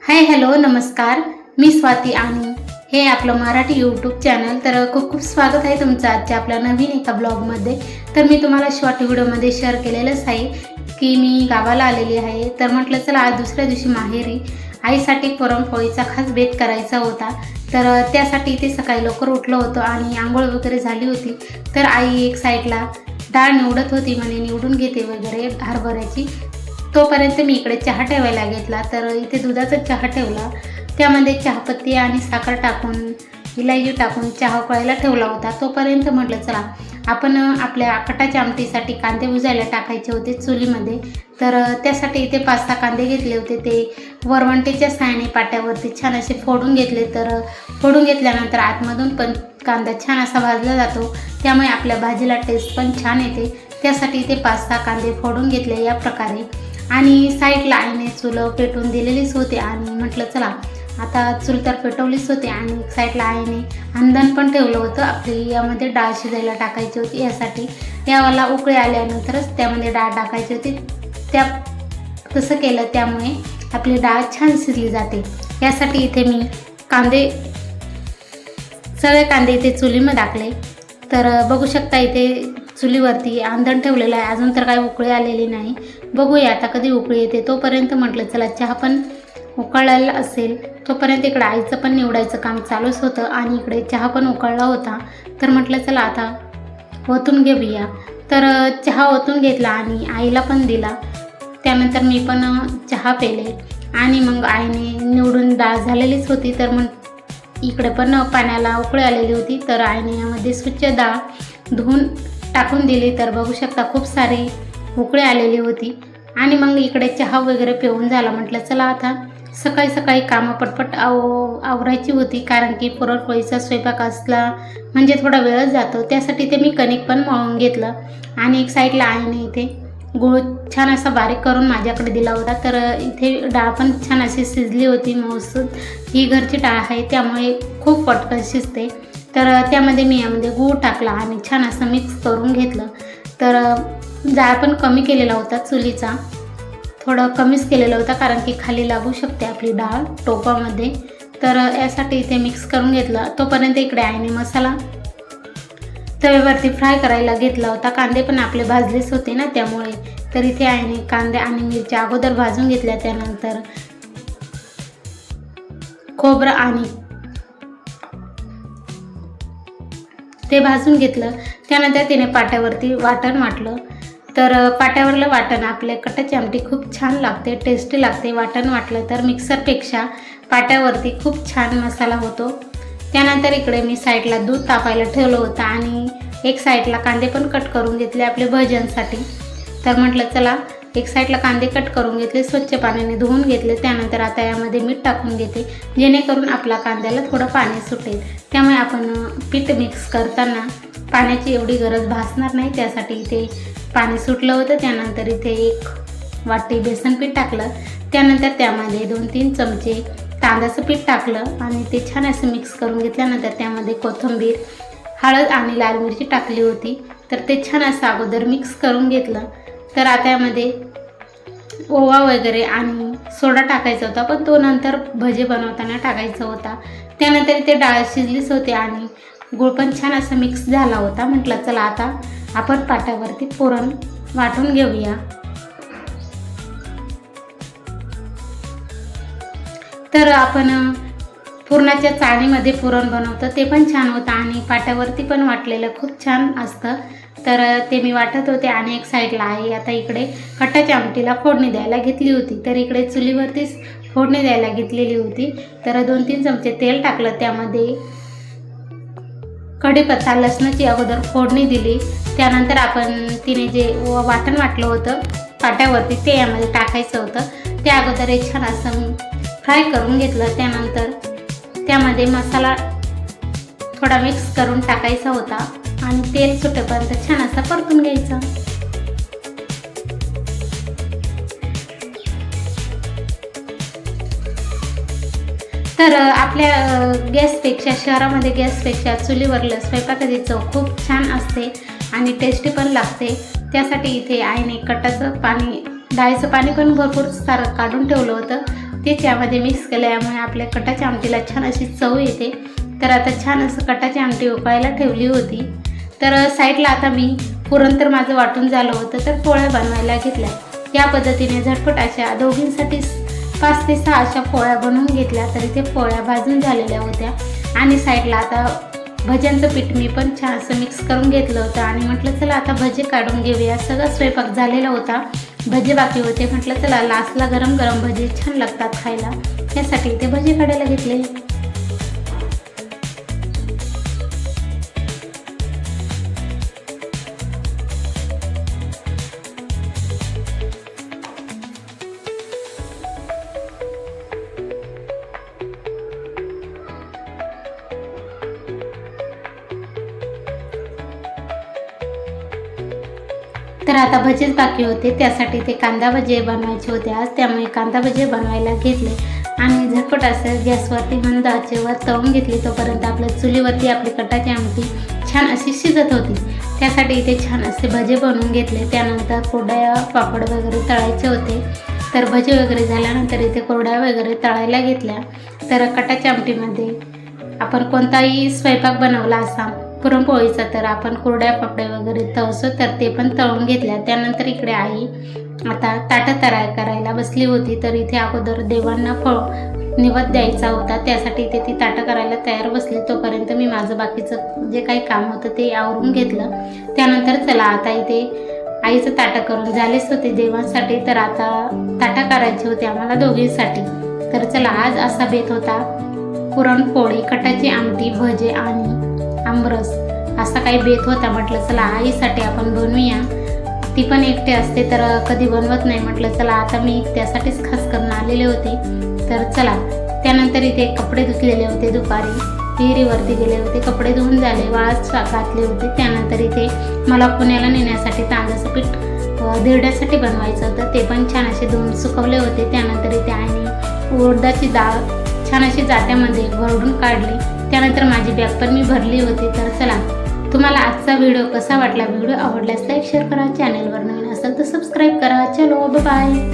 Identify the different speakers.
Speaker 1: Hi hello नमस्कार. मी स्वाती आणि हे आपलं मराठी यूट्यूब चॅनल. तर खूप खूप स्वागत आहे तुमचं आजच्या आपल्या नवीन एका ब्लॉगमध्ये. तर मी तुम्हाला शॉर्ट व्हिडिओमध्ये शेअर केलेलंच आहे की मी गावाला आलेली आहे. तर म्हटलं चला आज दुसऱ्या दिवशी माहेरी आईसाठी पुरणपोळीचा खास बेत करायचा होता. तर त्यासाठी इथे सकाळी लवकर उठलो होतो आणि आंघोळ वगैरे झाली होती. तर आई एक साईडला डाळ निवडत होती, म्हणे निवडून घेते वगैरे हरभऱ्याची. तोपर्यंत मी इकडे चहा ठेवायला घेतला. तर इथे दुधाचा चहा ठेवला, त्यामध्ये चहापत्ती आणि साखर टाकून इलायची टाकून चहा उकळायला ठेवला होता. तोपर्यंत म्हटलं चला आपण आपल्या कटाच्या आमटीसाठी कांदे भुजायला टाकायचे होते चुलीमध्ये. तर त्यासाठी इथे 5-6 कांदे घेतले होते. ते वरवंटीच्या साहाय्याने पाट्यावरती छान असे फोडून घेतले. तर फोडून घेतल्यानंतर आतमधून पण कांदा छान असा भाजला जातो, त्यामुळे आपल्या भाजीला टेस्ट पण छान येते. त्यासाठी इथे 5-6 कांदे फोडून घेतले या प्रकारे. आणि साईडला आईने चूल पेटवून दिलेलीच होती आणि म्हटलं चला आता चूल तर पेटवलीच होती आणि साईडला आईने अंधण पण ठेवलं होतं. आपली यामध्ये डाळ शिजायला टाकायची होती, यासाठी याला उकळी आल्यानंतरच त्यामध्ये डाळ टाकायची होती. तसं केलं त्यामुळे आपली डाळ छान शिजली जाते. यासाठी इथे मी सगळे कांदे इथे चुलीमध्ये टाकले. तर बघू शकता इथे चुलीवरती अंधण ठेवलेलं आहे, अजून तर काही उकळी आलेली नाही. बघूया आता कधी उकळी येते. तोपर्यंत म्हटलं चला चहा पण उकळलेला असेल, तोपर्यंत इकडे आईचं पण निवडायचं काम चालूच होतं आणि इकडे चहा पण उकळला होता. तर म्हटलं चला आता ओतून घेऊया. तर चहा ओतून घेतला आणि आईला पण दिला. त्यानंतर मी पण चहा पेले आणि मग आईने निवडून डाळ झालेलीच होती. तर मग इकडे पण पाण्याला उकळी आलेली होती. तर आईने यामध्ये स्वच्छ डाळ धुवून टाकून दिली. तर बघू शकता खूप सारी उकळी आलेली होती आणि मग इकडे चहा वगैरे पिऊन झाला. म्हटलं चला आता सकाळी सकाळी कामं पटपट आवरायची होती, कारण की पुरणपोळीचा स्वयंपाक असला म्हणजे थोडा वेळच जातो. त्यासाठी ते मी कणिक पण मळून घेतलं आणि एक साईडला आईने इथे गूळ छान असा बारीक करून माझ्याकडे दिला होता. तर इथे डाळ पण छान अशी शिजली होती मऊसूत. ही घरची डाळ आहे त्यामुळे खूप पटकन शिजते. तर त्यामध्ये मी यामध्ये गूळ टाकला आणि छान असं मिक्स करून घेतलं. तर जाळ पण कमी केलेला होता चुलीचा, थोडं कमीच केलेला होता, कारण की खाली लागू शकते आपली डाळ टोपामध्ये. तर यासाठी इथे मिक्स करून घेतलं. तोपर्यंत इकडे आईने मसाला तव्यावरती फ्राय करायला घेतला होता. कांदे पण आपले भाजलेच होते ना त्यामुळे. तर इथे आईने कांदे आणि मिरच्या अगोदर भाजून घेतल्या, त्यानंतर खोबरं आणि ते भाजून घेतलं. त्यानंतर तिने पाट्यावरती वाटण वाटलं. तर पाट्यावरलं वाटण आपल्या कटाची आमटी खूप छान लागते, टेस्टी लागते. वाटण वाटलं तर मिक्सरपेक्षा पाट्यावरती खूप छान मसाला होतो. त्यानंतर इकडे मी साईडला दूध तापायला ठेवलं होतं आणि एक साईडला कांदे पण कट करून घेतले आपले भज्यांसाठी. तर म्हटलं चला एक साईडला कांदे कट करून घेतले, स्वच्छ पाण्याने धुवून घेतले. त्यानंतर आता यामध्ये मीठ टाकून घेते, जेणेकरून आपल्या कांद्याला थोडं पाणी सुटेल. त्यामुळे आपण पीठ मिक्स करताना पाण्याची एवढी गरज भासणार नाही, त्यासाठी इथे पाणी सुटलं होतं. त्यानंतर इथे 1 वाटी बेसन पीठ टाकलं. त्यानंतर त्यामध्ये 2-3 चमचे तांदळाचं पीठ टाकलं आणि ते छान असं मिक्स करून घेतल्यानंतर त्यामध्ये कोथिंबीर, हळद आणि लाल मिरची टाकली होती. तर ते छान असं अगोदर मिक्स करून घेतलं. तर आता यामध्ये ओवा वगैरे आणि सोडा टाकायचा होता, पण तो नंतर भजे बनवताना टाकायचा होता. त्यानंतर ते डाळ शिजलीच होती आणि गूळ पण छान असं मिक्स झाला होता. म्हटलं चला आता आपण पाट्यावरती पुरण वाटून घेऊया. तर आपण पुरणाच्या चाळणीमध्ये पुरण बनवतो ते पण छान होतं आणि पाट्यावरती पण वाटलेलं खूप छान असतं. तर ते मी वाटत होते आणि एक साईडला आहे आता इकडे कटाच्या आमटीला फोडणी द्यायला घेतली होती. तर इकडे चुलीवरतीच फोडणी द्यायला घेतलेली होती. तर 2-3 चमचे तेल टाकलं, त्यामध्ये कढीपत्ता लसणाची अगोदर फोडणी दिली. त्यानंतर आपण तिने जे वाटण वाटलं होतं पाट्यावरती ते यामध्ये टाकायचं होतं. ते अगोदर एक छान असं फ्राय करून घेतलं. त्यानंतर त्यामध्ये मसाला थोडा मिक्स करून टाकायचा होता आणि तेल सुटेपर्यंत छान असा परतून घ्यायचा. तर आपल्या गॅसपेक्षा शहरामध्ये गॅसपेक्षा चुलीवरलं स्वयंपाकाची चव खूप छान असते आणि टेस्टी पण लागते. त्यासाठी इथे आईने कटाचं पाणी डाळीचं पाणी पण भरपूर सारं काढून ठेवलं होतं. ते त्यामध्ये मिक्स केल्यामुळे आपल्या कटाच्या आमटीला छान अशी चव येते. तर आता छान असं कटाची आमटी उकळायला ठेवली होती. तर साईडला आता मी पुरण तर माझं वाटून झालं होतं, तर पोळ्या बनवायला घेतल्या. या पद्धतीने झटपट अशा दोघींसाठी 5 ते 6 अशा पोळ्या बनवून घेतल्या. तरी ते पोळ्या भाजून झालेल्या होत्या. आणि साईडला आता भज्यांचं पीठ मी पण छान असं मिक्स करून घेतलं होतं आणि म्हटलं चला आता भजे काढून घेऊया. सगळा स्वयंपाक झालेला होता, भजे बाकी होते. म्हटलं चला लास्टला गरम गरम भजे छान लागतात खायला, यासाठी ते भजे काढायला घेतले. तर आता भजेच बाकी होते, त्यासाठी ते कांदा भजे बनवायचे होते आज. त्यामुळे कांदा भजे बनवायला घेतले आणि झटपट असं गॅसवरती मंद आचेवर तळून घेतली. तोपर्यंत आपल्या चुलीवरती आपली कटाची आमटी छान अशी शिजत होती. त्यासाठी इथे छान असे भजे बनवून घेतले. त्यानंतर कोरड्या पापड वगैरे तळायचे होते. तर भजे वगैरे झाल्यानंतर इथे कोरड्या वगैरे तळायला घेतल्या. तर कटाच्या आमटीमध्ये आपण कोणताही स्वयंपाक बनवला असा पुरणपोळीचा, तर आपण कोरड्या पापड्या वगैरे तळसो, तर ते पण तळून घेतल्या. त्यानंतर इकडे आई आता ताटं करायला बसली होती. तर इथे अगोदर देवांना निवेद द्यायचा होता, त्यासाठी इथे ती ताटं करायला तयार बसली. तोपर्यंत मी माझं बाकीचं जे काही काम होतं ते आवरून घेतलं. त्यानंतर चला आता इथे आईचं ताटं करून झालेच होते देवांसाठी. तर आता ताटं करायची होती आम्हाला दोघींसाठी. तर चला आज असा बेत होता, पुरणपोळी, कटाची आमटी, भजे आणि आमरस असा काही बेत होता. म्हटलं चला आईसाठी आपण बनवूया, ती पण एकटे असते तर कधी बनवत नाही. म्हटलं चला आता मी त्यासाठीच खास करून आलेले होते. तर चला त्यानंतर इथे कपडे धुतलेले होते, दुपारी विहिरीवरती गेले होते, कपडे धुवून झाले, वाळत घातले होते. त्यानंतर इथे मला पुण्याला नेण्यासाठी तांदळाचं पीठ धिरड्यासाठी बनवायचं होतं, ते पण छान असे धुवून सुकवले होते. त्यानंतर इथे आईने उडदाची डाळ छान अशी जात्यामध्ये भरडून काढली. त्यानंतर माझी बॅग पण मी भरली होती. तर चला तुम्हाला आजचा व्हिडिओ कसा वाटला, व्हिडिओ आवडल्यास लाईक शेअर करा, चॅनलवर नवीन असेल तर सबस्क्राईब करा. चलो बाय.